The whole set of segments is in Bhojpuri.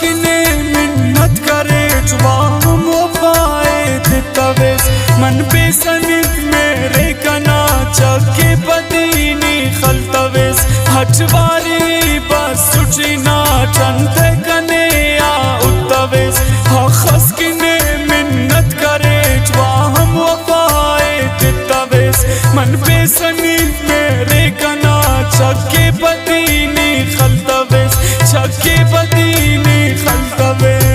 खसकिने मिन्नत करे जवाम वफाए दितवेस मन बेसनित मेरे कना चके पदीनी खलतवेस हटवारी बस सुचिना चंते कने या उत्तवेस खसकिने मिन्नत करे जवाम वफाए दितवेस मन बेसनित मेरे कना चके पदीनी खलतवेस चके पदीनी खलतवेस।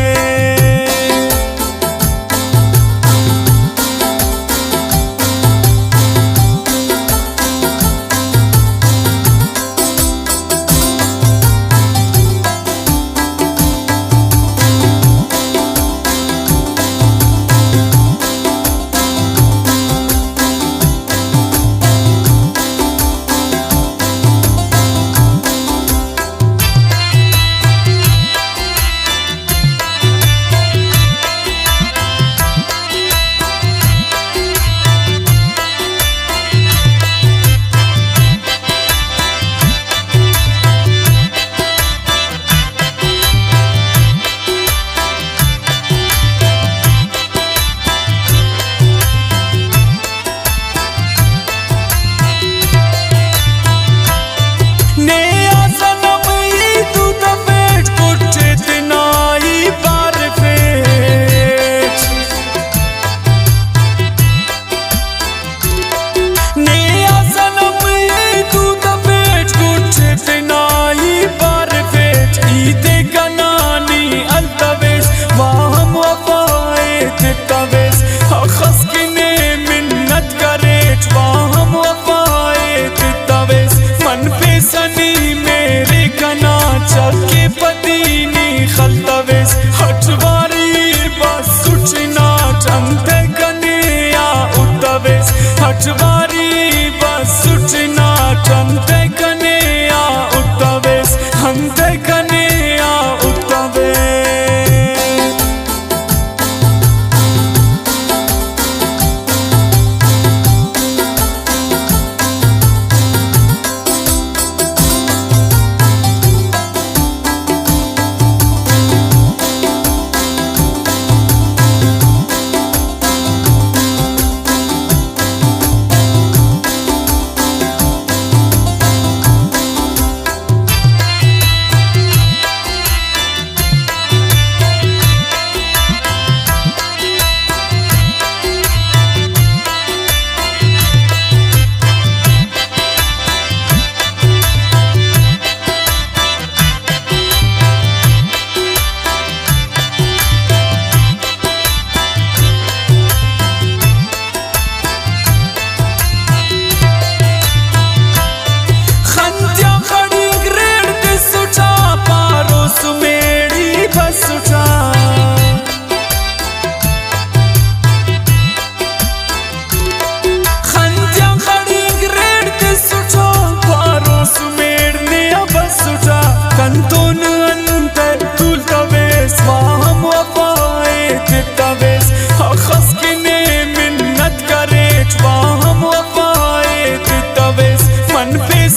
सनी मेरे कना चके पदीनी खलतवेस हटवारी बस सुचिना चंते कने या उत्तवेस हटवारी बस सुचिना चंते कने या उत्तवेस हमते कने या उत्तवेस।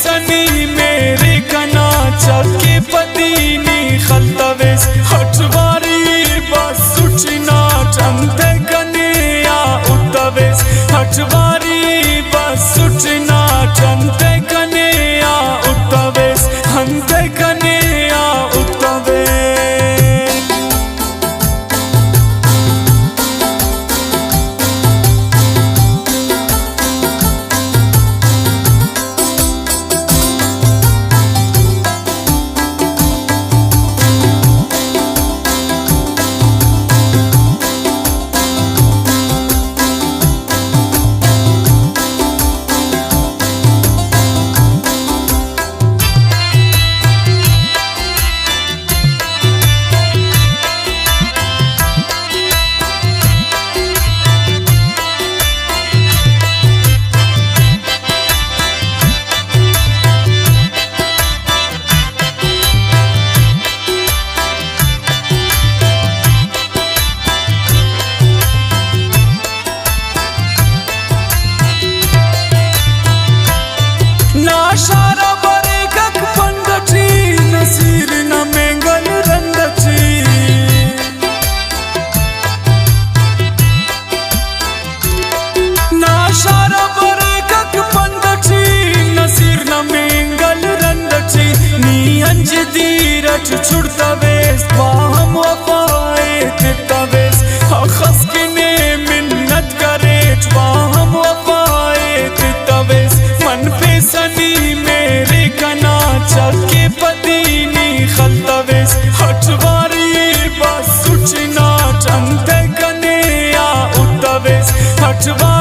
सनी मेरे कना चके पदीनी खलतवेस हटवारी बस सुचिना चंते कने या उत्तवेस हटवारी बस सुचिना चंते कने या उत्तवेस हमते कने या उत्तवेस। शारा बरे कक पंडची नसीर न मेंगल रंदची पदीनी खलतवेस हटवारी बस सुचना चंते कन्या उतवेस हटवारी